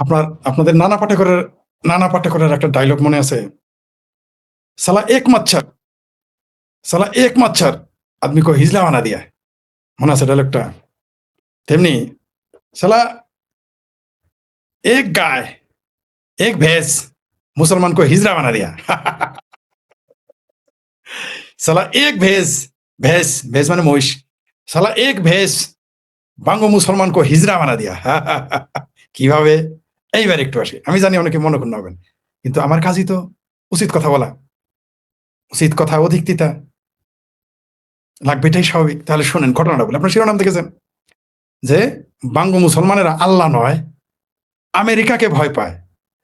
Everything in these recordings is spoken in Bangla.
আপনাদের নানা পাটেকরের একটা ডায়লগ মনে আছে, সালা এক মচ্ছর সালা এক মচ্ছর আদমি কো হিজলা বানা দিয়া। মনে আছে ডায়লগটা? তেমনি সালা এক গায় এক ভেস মুসলমান কো হিজড়া বানা দিয়া। সালা এক ভেস ভেস মানে মহিষ, সালা এক ভেস বাঙ্গ মুসলমান কো হিজড়া বানা দিয়া। কিভাবে? এইবার একটু আসি, আমি জানি অনেকে মনে করুন হবেন, কিন্তু আমার কাজই তো উচিত কথা বলা, উচিত কথা অধিক তিতা লাগবে, এটাই স্বাভাবিক। তাহলে শোনেন ঘটনাটা বলে, আপনার শিরোনাম দেখেছেন যে বাঙ্গ মুসলমানেরা আল্লাহ নয় আমেরিকাকে ভয় পায়।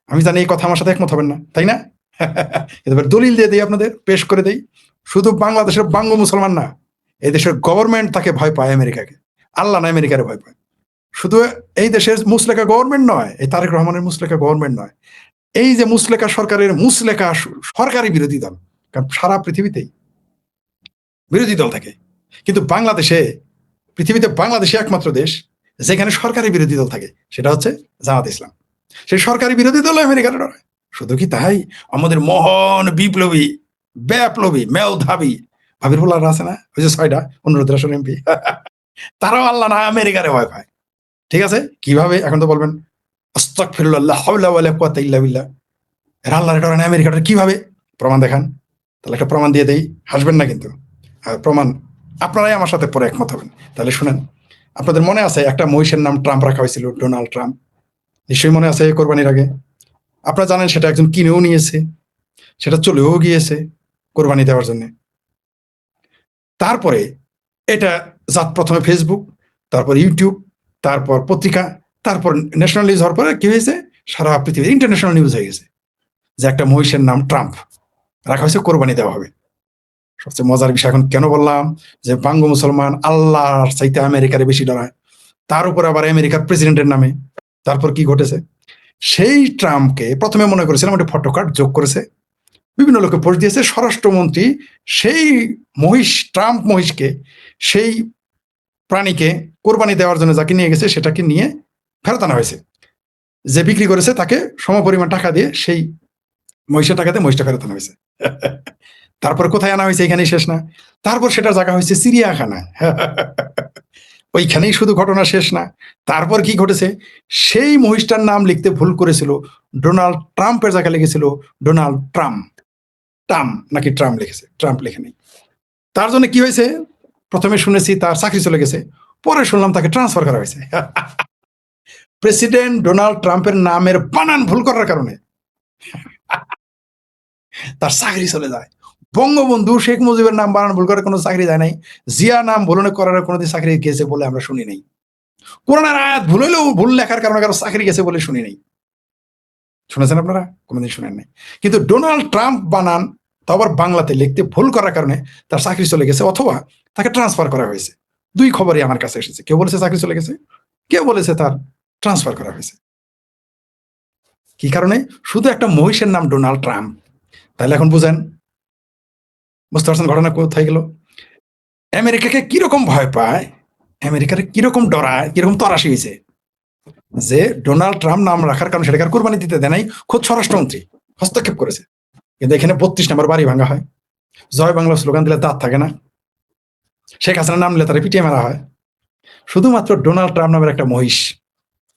আমি জানি এই কথা আমার সাথে একমত হবেন না, তাই না? এবার দলিল দিয়ে দিই, আপনাদের পেশ করে দেই। শুধু বাংলাদেশের বাঙ্গ মুসলমান না, এই দেশের গভর্নমেন্ট তাকে ভয় পায়, আমেরিকাকে। আল্লাহ না আমেরিকারে ভয় পায়। শুধু এই দেশের মুসলেকা গভর্নমেন্ট নয়, এই তারেক রহমানের মুসলেকা গভর্নমেন্ট নয়, এই যে মুসলেকা সরকারের মুসলেকা সরকারি বিরোধী দল, কারণ সারা পৃথিবীতেই বিরোধী দল থাকে, কিন্তু পৃথিবীতে বাংলাদেশে একমাত্র দেশ যেখানে সরকারি বিরোধী দল থাকে, সেটা হচ্ছে জামাত ইসলাম। সেই সরকারি বিরোধী দল আমেরিকার নয়। শুধু কি তাই, আমাদের মহান বিপ্লবী মেধাবী ভাবির বলার আছে না, ওই যে 6টা অনুরোধের আসন এমপি, তারাও আল্লাহ না আমেরিকারে ভয় পায়। ঠিক আছে, কিভাবে? এখন তো বলবেন আস্তাগফিরুল্লাহ, লা হাওলা ওয়ালা কুওয়াতা ইল্লা বিল্লাহ, এরা আল্লাহর ডরে না আমেরিকার, কিভাবে? প্রমাণ দেখান। তাহলে একটা প্রমাণ দিয়ে দেই, হাসবেন না কিন্তু। প্রমাণ আপনারাই আমার সাথে পরে একমত হবেন। তাহলে শুনেন, আপনাদের মনে আছে একটা মহিষের নাম ট্রাম্প রাখা হয়েছিল, ডোনাল্ড ট্রাম্প, নিশ্চয়ই মনে আছে। কোরবানির আগে আপনারা জানেন সেটা একজন কিনেও নিয়েছে, সেটা চলেও গিয়েছে কোরবানি দেওয়ার জন্য। তারপরে এটা প্রথমে ফেসবুক, তারপর ইউটিউব, তারপর পত্রিকা, তারপর ন্যাশনাল নিউজ হওয়ার পরে কি হয়েছে, সারা পৃথিবীর ইন্টারন্যাশনাল নিউজ হয়ে গেছে যে একটা মহিষের নাম ট্রাম্প রাখা হয়েছে, কোরবানি দেওয়া হবে। সবচেয়ে মজার বিষয় এখন কেন বললাম যে বাঙ্গ মুসলমান আল্লাহর চাইতে আমেরিকারে বেশি ডরায়, তার উপর আবার আমেরিকার প্রেসিডেন্টের নামে। তারপর কি ঘটেছে, সেই ট্রাম্পকে প্রথমে মনে করেছিলাম একটা ফটো কার্ড যোগ করেছে, বিভিন্ন লোকে পোস্ট দিয়েছে, স্বরাষ্ট্রমন্ত্রী সেই ট্রাম্প মহিষকে, সেই প্রাণীকে কোরবানি দেওয়ার জন্য যাকে নিয়ে গেছে সেটাকে নিয়ে ফেরত আনা হয়েছে। যে বিক্রি করেছে তাকে সমপরিমাণ টাকা দিয়ে সেই মহিষের টাকাতে মহিষটা ফেরত আনা হয়েছে। তারপর কোথায় আনা হয়েছে, এখানেই শেষ না। তারপর সেটা জায়গা হয়েছে চিড়িয়াখানায়। ওইখানেই শুধু ঘটনা শেষ না। তারপর কি ঘটেছে, সেই মহিষটার নাম লিখতে ভুল করেছিল, ডোনাল্ড ট্রাম্পের জায়গায় লিখেছিল ডোনাল্ড ট্রাম্প নাকি ট্রাম্প লিখেছে, ট্রাম্প লেখে নেই। তার জন্য কি হয়েছে, প্রথমে শুনেছি তার চাকরি চলে গেছে, পরে শুনলাম তাকে ট্রান্সফার করা হয়েছে। প্রেসিডেন্ট ডোনাল্ড ট্রাম্পের নামের বানান ভুল করার কারণে তার চাকরি চলে যায়। বঙ্গবন্ধু শেখ মুজিবের নাম বানান ভুল করে কোনো চাকরি যায় নাই, জিয়া নাম ভুল করার কোনোদিন চাকরি গেছে বলে আমরা শুনি নাই, কোরআনের আয়াত ভুল হইলেও ভুল লেখার কারণে কারো চাকরি গেছে বলে শুনি নাই। শুনেছেন আপনারা? কোনোদিন শুনেন নাই। কিন্তু ডোনাল্ড ট্রাম্প বানান তো আবার বাংলাতে লিখতে ভুল করার কারণে তার চাকরি চলে গেছে, অথবা তাকে ট্রান্সফার করা হয়েছে। দুই খবরই আমার কাছে এসেছে, কেউ বলেছে চাকরি চলে গেছে, কেউ বলেছে তার ট্রান্সফার করা হয়েছে। কি কারণে? শুধু একটা মহিষের নাম ডোনাল্ড ট্রাম্প। তাহলে এখন বুঝেন, বুঝতে পারছেন ঘটনা কোথায় গেল। আমেরিকাকে কিরকম ভয় পায়, আমেরিকার কিরকম ডরায়, কিরকম তরাসি হয়েছে, যে ডোনাল্ড ট্রাম্প নাম রাখার কারণে সেটাকে কোরবানি দিতে দেয় নাই, খোদ স্বরাষ্ট্রমন্ত্রী হস্তক্ষেপ করেছে। কিন্তু এখানে 32 নম্বর বাড়ি ভাঙা হয়, জয় বাংলা স্লোগান দিলে দাঁত থাকে না, শেখ হাসিনার নাম নিলে তারা পিটিয়ে মারা হয়। শুধুমাত্র ডোনাল্ড ট্রাম্প নামের একটা মহিষ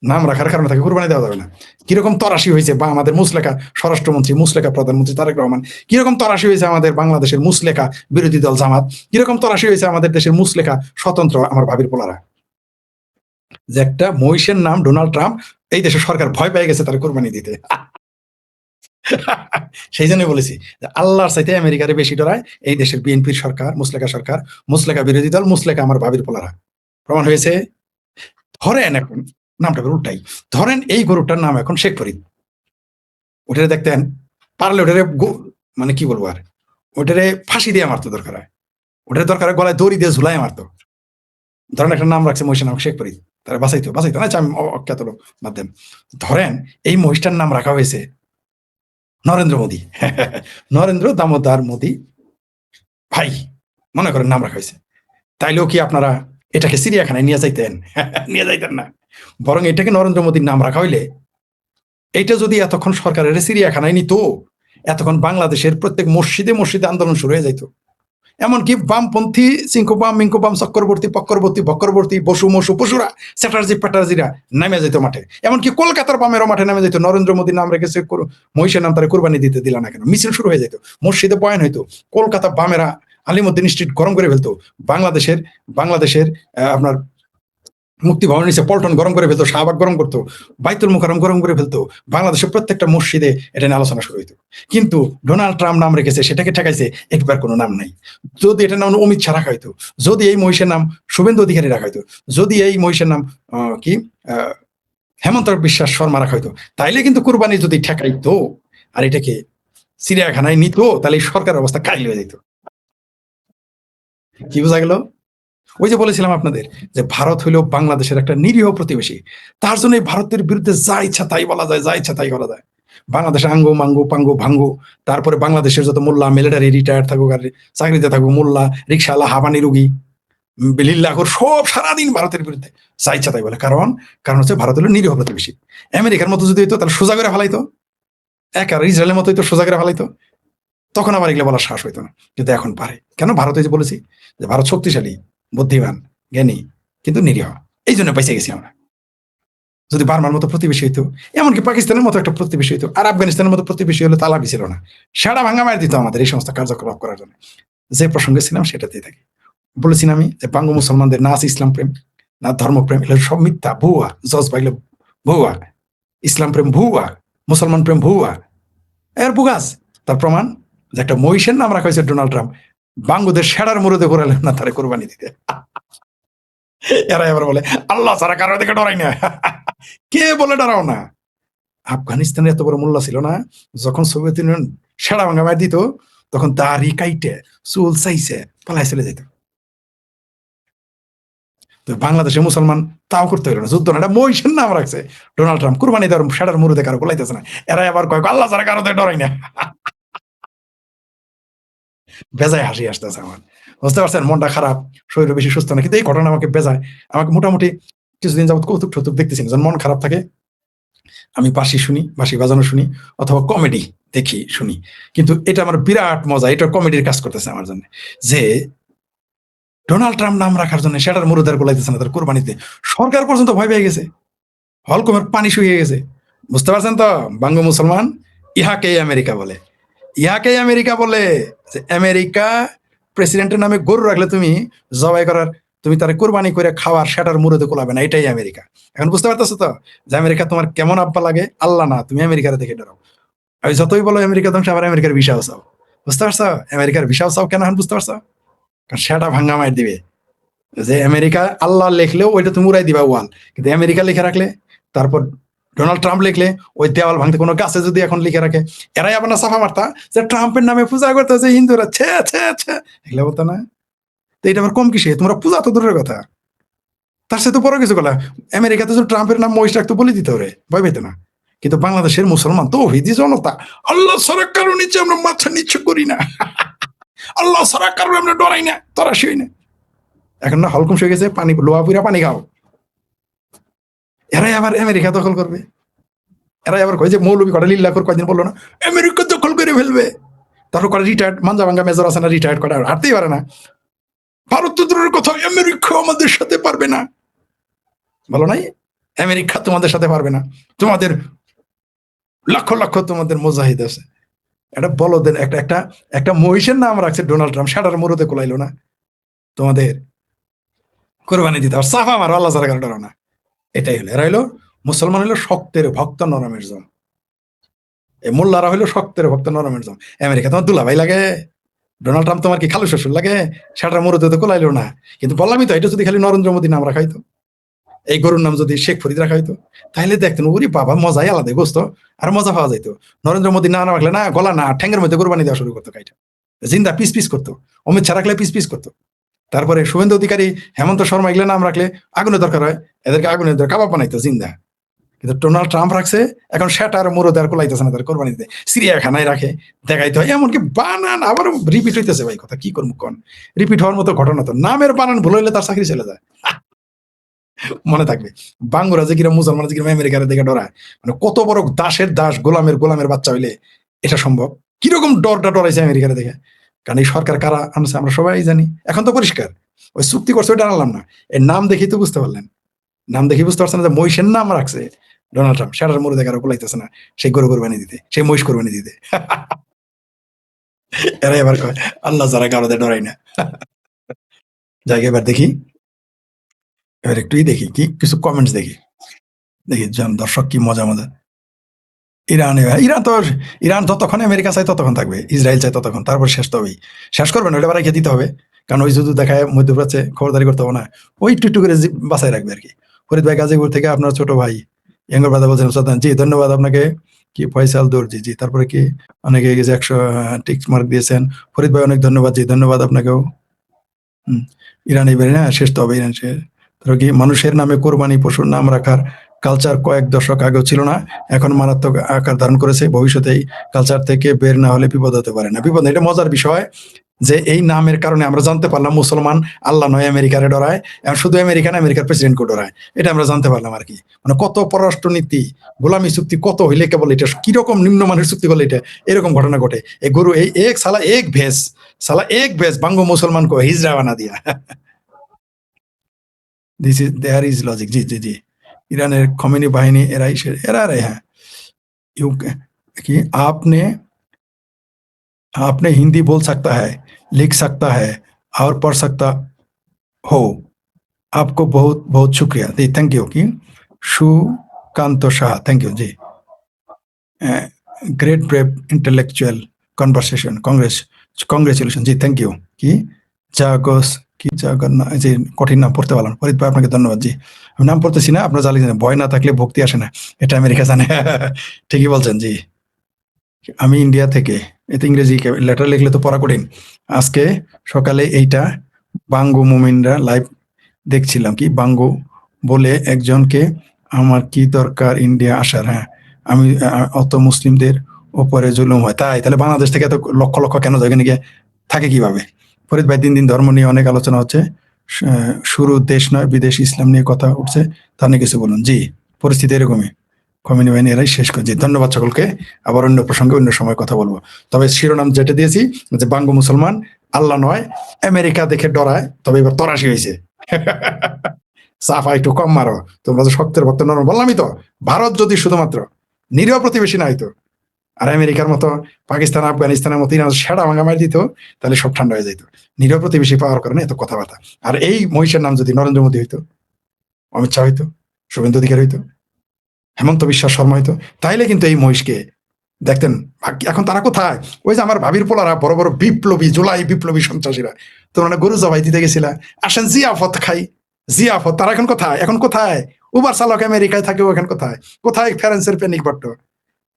নাম রাখার কারণে তাকে কোরবানি দেওয়া যাবে না। কিরকম তরাসি হয়েছে, বা আমাদের মুসলেখা স্বরাষ্ট্রমন্ত্রী, মুসলেখা প্রধানমন্ত্রী তারেক রহমান, কিরকম তরাসি হয়েছে আমাদের বাংলাদেশের মুসলেখা বিরোধী দল জামাত, কিরকম তরাসি হয়েছে আমাদের দেশের মুসলেখা স্বতন্ত্র আমার ভাবির পোলারা, যে একটা মহিষের নাম ডোনাল্ড ট্রাম্প, এই দেশের সরকার ভয় পেয়ে গেছে তার কোরবানি দিতে। সেই জন্য বলেছি যে আল্লাহর চাইতে আমেরিকারে বেশি ডরায় এই দেশের বিএনপির সরকার, মুসলেখা বিরোধী দল, মুসলেখা আমার ভাবির পোলারা। প্রমাণ হয়েছে। ধরেন এখন নামটা উল্টাই, ধরেন এই গরুটার নাম এখন শেখ ফরিদ, ওটারে দেখতেন পারলে ওটারে মানে কি বলবো, আর ওটারে ফাঁসি দিয়ে মারতো, দরকার হয় ওটারে দরকার গলায় দড়ি দিয়ে ঝুলাই মারতো। ধরেন একটা নাম রাখছে মহিষের নাম শেখ ফরিদ, তারা বাঁচাইতো না, আমি অজ্ঞাত লোক মাধ্যম। ধরেন এই মহিষটার নাম রাখা হয়েছে নরেন্দ্র মোদী, নরেন্দ্র দামোদর মোদী ভাই মনে করেন নাম রাখা হয়েছে, তাইলেও কি আপনারা এটাকে চিড়িয়াখানায় নিয়ে যাইতেন? নিয়ে যাইতেন না। বরং এটাকে নরেন্দ্র মোদীর নাম রাখা হইলে এটা যদি এতক্ষণ সরকারের চিড়িয়াখানায় নিত, এতক্ষণ বাংলাদেশের প্রত্যেক মসজিদে মসজিদে আন্দোলন শুরু হয়ে যাইত। এমনকি বামপন্থী চিঙ্কুবাম মিঙ্কুবাম চক্রবর্তী পক্করবর্তী বক্করবর্তী বসু মসু পশুরা চ্যাটার্জি প্যাটার্জিরা নেমে যেত মাঠে। এমনকি কলকাতার বামেরও মাঠে নেমে যেত। নরেন্দ্র মোদী নাম রেখেছে, মহিষের নাম তারা কোরবানি দিতে দিল না কেন? মিছিল শুরু হয়ে যেত, মসজিদে বয়ান হইতো, কলকাতা বামেরা আলিমুদ্দিন স্ট্রিট গরম করে ফেলতো, বাংলাদেশের আপনার মুক্তি ভবন নিচে পল্টন গরম করে ফেলতো, শাহবাগ গরম করতো, বাইতুল মুকাররম গরম করে ফেলতো, বাংলাদেশের প্রত্যেকটা মসজিদে এটা নিয়ে আলোচনা শুরু হইতো। কিন্তু ডোনাল্ড ট্রাম্প নাম রেখেছে, সেটাকে ঠেকাইছে, একবার কোনো নাম নাই। যদি এটা নাম অমিত শাহ রাখা হইতো, যদি এই মহিষের নাম শুভেন্দু অধিকারী রাখা হইতো, যদি এই মহিষের নাম কি হেমন্ত বিশ্বাস শর্মা রাখা হইতো, তাইলে কিন্তু কুরবানি যদি ঠেকাইতো আর এটাকে চিড়িয়াখানায় নিত, তাহলে এই সরকারের অবস্থা কাইল হয়ে যেত। কি বোঝা গেল? ওই যে বলেছিলাম আপনাদের যে ভারত হইল বাংলাদেশের একটা নিরীহ প্রতিবেশী, তার জন্য ভারতের বিরুদ্ধে যা ইচ্ছা তাই বলা যায়, যা ইচ্ছা তাই করা যায়। বাংলাদেশে আঙ্গু মাঙ্গু পাঙ্গু ভাঙ্গু, তারপরে বাংলাদেশের যত মোল্লা মিলিটারি রিটায়ার থাকুক আর চাকরিতে থাকুক, মোল্লা রিক্সাওয়ালা হাবানি রুগী লিল্লাখোর সব সারাদিন ভারতের বিরুদ্ধে যা ইচ্ছা তাই বলে। কারণ হচ্ছে ভারত হলো নিরীহ প্রতিবেশী। আমেরিকার মতো যদি হইতো তাহলে সোজা করে ফেলাইতো, আর ইসরায়েলের মতো হইতো সোজা করে ফেলাইতো, তখন আবার এগুলো বলার সাহস হইতো না। কিন্তু এখন পারে কেন? ভারত যে বলেছি যে ভারত শক্তিশালী, বুদ্ধিমান, জ্ঞানী, কিন্তু নিরীহ, এই জন্য পাইছে গেছি আমরা। যদি বার্মার মতো প্রতিবেশী হইতো, এমনকি পাকিস্তানের মতো একটা প্রতিবেশী হইতো, আর আফগানিস্তানের মতো প্রতিবেশী হলে তালা ছিল না, সারা ভাঙা মার দিত আমাদের এই সমস্ত কার্যকলাপ করার জন্য। যে প্রসঙ্গে ছিলাম সেটাতেই থাকি। বলেছিলাম আমি যে বাঙ্গ মুসলমানদের না আছে ইসলাম প্রেম, না ধর্মপ্রেম, এগুলো সব মিথ্যা, ভুয়া, জজ বাইলে ভুয়া। ইসলাম প্রেম ভুয়া, মুসলমান প্রেম ভুয়া, এর বুগাস। তার প্রমাণ যে একটা মহিষের নাম রাখা হয়েছে ডোনাল্ড ট্রাম্প, বাঙ্গুদের সেরার মুরুদে ঘোরালেন না তারে কোরবানি দিতে। এরা এবার বলে আল্লাহ ছাড়া কারো দিকে ডরাই না। কে বলে ডরাও না? আফগানিস্তানের এত বড় মোল্লা ছিল না, যখন সোভিয়েত ইউনিয়ন সেরা ভাঙা মার দিত, তখন দাড়ি কাইটে চুল চাইছে পালাই চলে যেত। তো বাংলাদেশের মুসলমান তাও করতে হইল না, যুদ্ধ না, এটা মহিষের নাম রাখছে ডোনাল্ড ট্রাম্প, কুরবানি দেওয়ার সেটার মুরুদে কারো গোলাইতেছে না। এরা আবার কয় আল্লাহ ছাড়া কারো দিকে ডরাই না। বেজায় হাসি আসতেছে আমার, বুঝতে পারছেন? মনটা খারাপ, শরীর বেশি সুস্থ না, কিন্তু এই ঘটনা আমাকে বেজায়, আমাকে মোটামুটি কিছুদিন যাবত কৌতুক টৌতুক দেখতেছি। যখন মন খারাপ থাকে আমি বাঁশি শুনি, বাঁশি বাজানো শুনি, অথবা কমেডি দেখি শুনি। কিন্তু এটা আমার বিরাট মজা, এটা কমেডির কাজ করতেছে আমার জন্য, যে ডোনাল্ড ট্রাম্প নাম রাখার জন্য সেটার মুরুদার গোলাইতেছে না তার কোরবানিতে। সরকার পর্যন্ত ভয় পেয়ে গেছে, হলকমের পানি শুকিয়ে গেছে। বুঝতে পারছেন তো বাঙ্গ মুসলমান? ইহাকেই আমেরিকা বলে, ইহাকেই আমেরিকা বলে। যে আমেরিকা প্রেসিডেন্টের নামে গরু রাখলে তুমি জবাই করার, তুমি তার কোরবানি করে খাওয়ার সেটার মুরুদে কোলাবে না, এটাই আমেরিকা। এখন বুঝতে পারতেছো তো যে আমেরিকা তোমার কেমন আব্বা লাগে? আল্লাহ না, তুমি আমেরিকার দেখে ডরাও। আমি যতই বলো আমেরিকা ধ্বংস, আবার আমেরিকার ভিসাও চাও। বুঝতে পারছো? আমেরিকার ভিসাও চাও কেন এখন বুঝতে পারছো? কারণ সেটা ভাঙ্গা মার দিবে। যে আমেরিকা আল্লাহ লিখলেও ওইটা তুমি উড়াই দিবা ওয়াল, কিন্তু আমেরিকা লিখে রাখলে, তারপর ডোনাল্ড ট্রাম্প লিখলে ওই দেওয়াল ভাঙতে, কোনো গাছে যদি এখন লিখে রাখে, এরাই আবার না সাফা মারতা যে ট্রাম্পের নামে পূজা করতেছে হিন্দুরা, ছে ছে ছে, এগুলো বলতো না? তো এটা আবার কম কিসে? তোমরা পূজা তো দূরের কথা, তার সাথে বড় কিছু কথা। আমেরিকাতে যদি ট্রাম্পের নাম মহিষ রাখতো বলে দিতে ওরে, ভয় পেত না। কিন্তু বাংলাদেশের মুসলমান তো হিদি জনতা, আল্লাহ ছাড়া কারো নিচে আমরা মাথা নিচু করি না, আল্লাহ ছাড়া কারো আমরা ডরাই না, তরাসি হই না। এখন না হলকম হয়ে গেছে, পানি লোহা পুরা পানি খাও। এরাই আবার আমেরিকা দখল করবে। এরাই আবার কয় যে মৌলবী কটা লিল্লাখোর কয়দিন বললো না আমেরিকা দখল করে ফেলবে, তারপর কটা রিটায়ার্ড মাঞ্জা ভাঙ্গা মেজর আছে না, রিটায়ার্ড করে হাঁটতেই পারে না। ভারত তো দূরের কথা, আমেরিকা আমাদের সাথে পারবে না। বলো নাই আমেরিকা তোমাদের সাথে পারবে না, তোমাদের লক্ষ লক্ষ তোমাদের মুজাহিদ আছে। এটা বলদের একটা একটা একটা মহিষের নাম রাখছে ডোনাল্ড ট্রাম্প, সেটার মুরুদে কোলাইলো না, তোমাদের কোরবানি দিতে হবে, সাফা মারো, আল্লাহ ছাড়া কারো ডরো না। এটাই হলো, এরা হলো মুসলমান, হলো শক্তের ভক্ত নরমের জম। এই মোল্লারা হইলো শক্তের ভক্ত নরমের জম। আমেরিকা তোমার দুলাভাই লাগে? ডোনাল্ড ট্রাম্প তোমার কি খালু শ্বশুর লাগে? সেটার মুরুদে তো কোলাইলো না। কিন্তু বললামই তো, এটা যদি খালি নরেন্দ্র মোদী নাম রাখাইতো, এই গরুর নাম যদি শেখ ফরিদ রাখা হইতো, তাহলে দেখতেন ওরে বাবা মজাই আলাদা, বুঝতো, আর মজা পাওয়া যাইতো। নরেন্দ্র মোদী না রাখলে না, গলা না ঠ্যাঙ্গের মধ্যে কোরবানি দেওয়া শুরু করতো, কাইটা জিন্দা পিস পিস করতো। অমিত শাহ রাখলে পিস পিস করতো। তারপরে শুভেন্দু অধিকারী, হেমন্ত শর্মা, এগুলো নাম রাখলে আগুনের দরকার হয়, এদেরকে আগুনের দরকার কাবাব বানাইতো জিন্দা। কিন্তু ডোনাল্ড ট্রাম্প রাখছে, এখন সেটার মুরুদে আর কোলাইতেছে না তার কোরবানি দিতে, চিড়িয়াখানায় রাখে, দেখাইতে হয়। এমনকি বানান আবার রিপিট হইতেছে, ভাই কথা কি করবো কন, রিপিট হওয়ার মতো ঘটনা তো। নামের বানান ভুল হইলে তার চাকরি চলে যায়। মনে থাকবে। বাঙ্গুরা যে কিরম মুসলমান যে কিরম আমেরিকার দিকে ডরায়, মানে কত বড় দাসের দাস, গোলামের বাচ্চা হইলে এটা সম্ভব? কিরকম ডরটা ডরাইছে আমেরিকার দিকে। কারণ এই সরকার কারা আনছে আমরা সবাই জানি, এখন তো পরিষ্কার। ওই চুক্তি করছে ওইটা আনলাম না, এই নাম দেখেই তো বুঝতে পারলেন। নাম দেখে বুঝতে পারছেন যে মহিষের নাম রাখছে ডোনাল্ড ট্রাম্প, সেটার মরে দেখার গোলাইতেছে না, সেই গরু কোরবানি দিতে, সেই মহিষ কোরবানি দিতে। এরা এবার কয় আল্লাহ যারা কারোদের ডরাই না। যাই এবার দেখি, এবার একটুই দেখি কি কিছু কমেন্টস দেখি, দেখি দর্শক কি মজা মজা। ইরান ততক্ষণ আমেরিকা চাই ততক্ষণ থাকবে, ইসরায়েল চাই ততক্ষণ, তারপর শেষ তো হবেই। শেষ করবেন ওইটা রেখে দিতে হবে, কারণ ওই যদি দেখায় মধ্যপ্রাচ্যে খবরদারি করতে হবে না, ওই একটু একটু করে বাঁচাই রাখবে আর কি। ফরিদ ভাই গাজীপুর থেকে আপনার ছোট ভাই ইয়াঙ্গর বাদা বলছেন জি ধন্যবাদ আপনাকে, কি ফয়সাল দর্জি জি, তারপরে কি অনেকে 100 টিক্স মার্ক দিয়েছেন। ফরিদ ভাই অনেক ধন্যবাদ, জি ধন্যবাদ আপনাকেও। ইরান এবারে না শেষ তো হবে, ইরান শেষ। তারপর কি মানুষের নামে কোরবানি পশুর নাম রাখার কালচার কয়েক দশক আগেও ছিল না, এখন মারাত্মক আকার ধারণ করেছে, ভবিষ্যতে এই কালচার থেকে বের না হলে বিপদ হতে পারে না। বিপদ, এটা মজার বিষয় যে এই নামের কারণে আমরা জানতে পারলাম মুসলমান আল্লাহ নয় আমেরিকারে ডরায়, এখন শুধু আমেরিকান আমেরিকার প্রেসিডেন্টকে ডরায়, এটা আমরা জানতে পারলাম আর কি। মানে কত পররাষ্ট্রনীতি, গোলামী চুক্তি কত হইলে কেবল এটা কিরকম নিম্নমানের চুক্তি করলে এটা এরকম ঘটনা ঘটে। এই গরু এই এক সালা এক ভেজ বাঙ্গো মুসলমান কো হিজরা বানা দিয়া। This is there is logic. জি জি জি, ইরানের খমেনি বাহিনী এরাই হ্যাঁ। कि आपने हिंदी बोल सकता है, लिख सकता है और पढ़ सकता हो, आपको बहुत बहुत शुक्रिया जी, थैंक यू। कि सुकांत शाह, थैंक यू जी। Great brave intellectual conversation, congratulation जी, थैंक यू। कि জাগস কি জাগন্না, যে কঠিন নাম পড়তে পারলাম, ফরিদ ভাই আপনাকে ধন্যবাদ জি। আমি নাম পড়তেছি না, আপনার জানি ভয় না থাকলে ভক্তি আসে না, এটা আমেরিকা জানে। ঠিকই বলছেন জি। আমি ইন্ডিয়া থেকে, এতে ইংরেজি লেটার লিখলে তো পড়া কঠিন। আজকে সকালে এইটা বাঙ্গু মুমিনরা লাইভ দেখছিলাম, কি বাঙ্গু বলে একজনকে, আমার কি দরকার ইন্ডিয়া আসার, হ্যাঁ আমি অত মুসলিমদের ওপরে জুলুম হয় তাই, তাহলে বাংলাদেশ থেকে এত লক্ষ লক্ষ কেন যেখানে গিয়ে থাকে কিভাবে? ফরিদ ভাই দিন দিন ধর্ম নিয়ে অনেক আলোচনা হচ্ছে, শুরু দেশ নয় বিদেশ ইসলাম নিয়ে কথা উঠছে, তা নিয়ে কিছু বলুন। জি, পরিস্থিতি এরকমই, কমিউনি বাহিনী এরাই শেষ করছি। ধন্যবাদ সকলকে, আবার অন্য প্রসঙ্গে অন্য সময় কথা বলবো। তবে শিরোনাম যেটা দিয়েছি যে বাঙ্গু মুসলমান আল্লাহ নয় আমেরিকা দেখে ডরায়, তবে এবার তরাশি হয়েছে। সাফা একটু কম মারো, তোমরা তো শক্তের ভক্ত নরম, বললামই তো। ভারত যদি শুধুমাত্র নিরীহ প্রতিবেশী না হইতো, আর আমেরিকার মতো পাকিস্তান আফগানিস্তানের মতো ইরান সেরা ভাঙা মারি দিত, তাহলে সব ঠান্ডা হয়ে যেত। নিরীহ প্রতিবেশী পাওয়ার কারণে এত কথাবার্তা। আর এই মহিষের নাম যদি নরেন্দ্র মোদী হইতো, অমিত শাহ হইতো, শুভেন্দু অধিকারী হইতো, হেমন্ত বিশ্বাস শর্মা হইতো, তাইলে কিন্তু এই মহিষকে দেখতেন। এখন তারা কোথায়? ওই যে আমার ভাবির পোলারা বড় বড় বিপ্লবী, জুলাই বিপ্লবী সন্ত্রাসীরা, তোমরা গরু জবাই দিতে গেছিলা, আসেন জিয়াফত খাই, জিয়াফত, তারা এখন কোথায়? এখন কোথায়? উবার চালক আমেরিকায় থাকে, এখন কোথায়? কোথায় ফেরেন্সের প্যানিক বাট্ট?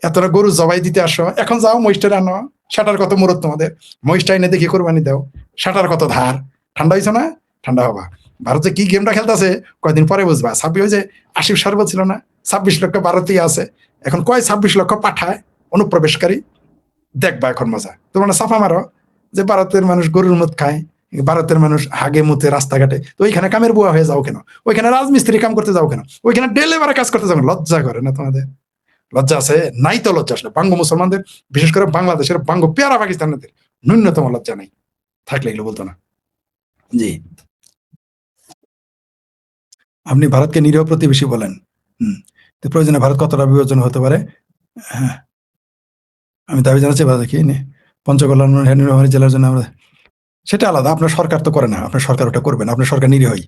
এতটা গরু জবাই দিতে আসো, এখন যাও মহিষটা আনো, সেটার কত মুরত তোমাদের, মহিষটা এনে দেখি কোরবানি দাও, সেটার কত ধার। ঠান্ডা হয়েছে না? ঠান্ডা হবা। ভারতে কি গেমটা খেলতেছে কয়দিন পরে বুঝবা। 26 হয়েছে, আসিফ সার বলছিল না 26 লক্ষ ভারতীয় আছে, এখন কয় 26 লক্ষ পাঠায় অনুপ্রবেশকারী, দেখবা এখন মজা। তোমরা সাফা মারো যে ভারতের মানুষ গরুর মুত খায়, ভারতের মানুষ হাগে মুতে রাস্তাঘাটে, তো ওইখানে কামের বুয়া হয়ে যাও কেন? ওইখানে রাজমিস্ত্রি কাম করতে যাও কেন? ওইখানে ডেলিভারি কাজ করতে যাও কেন? লজ্জা করে না তোমাদের? লজ্জা আছে? নাই তো লজ্জা আসলে বাঙ্গ মুসলমানদের, বিশেষ করে বাংলাদেশের বাঙ্গ পেয়ারা পাকিস্তানিদের ন্যূনতম লজ্জা নাই, থাকলে এগুলো বলতো না। জি, আপনি ভারতকে নিরীহ প্রতিবেশী বলেন, তো প্রয়োজনে ভারত কতটা বিভাজন হতে পারে? হ্যাঁ, আমি দাবি জানাচ্ছি ভারত কি পঞ্চকল্যাণ জেলার জন্য আমরা, সেটা আলাদা। আপনার সরকার তো করে না, আপনার সরকার ওটা করবেন, আপনার সরকার নিরীহই,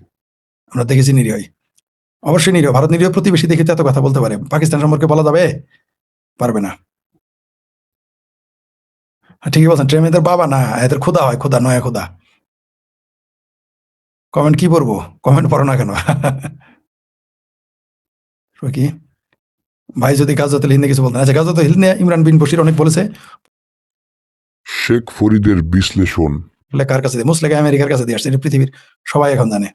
আমরা দেখেছি নিরীহই, অবশ্যই নিরীহ। ভারত নিরীহ প্রতিবেশী দেখে তো এত কথা বলতে পারে, পাকিস্তান সম্পর্কে বলা যাবে? পারবে না। ঠিকই বলছেন, ট্রেন এদের বাবা না, এদের খোদা হয়, খোদা নয় খোদা। কমেন্ট কি পড়বো? কমেন্ট পড়ো না কেন? কি ভাই যদি গাজওয়াতুল হিন্দে কিছু বলতেন। আচ্ছা, গাজওয়াতুল হিন্দ নিয়ে ইমরান বিন বশির অনেক বলেছে। শেখ ফরিদের বিশ্লেষণ কার কাছে দিয়ে? মুসলেখা আমেরিকার কাছে দিয়ে আসছে, এটা পৃথিবীর সবাই এখন জানে।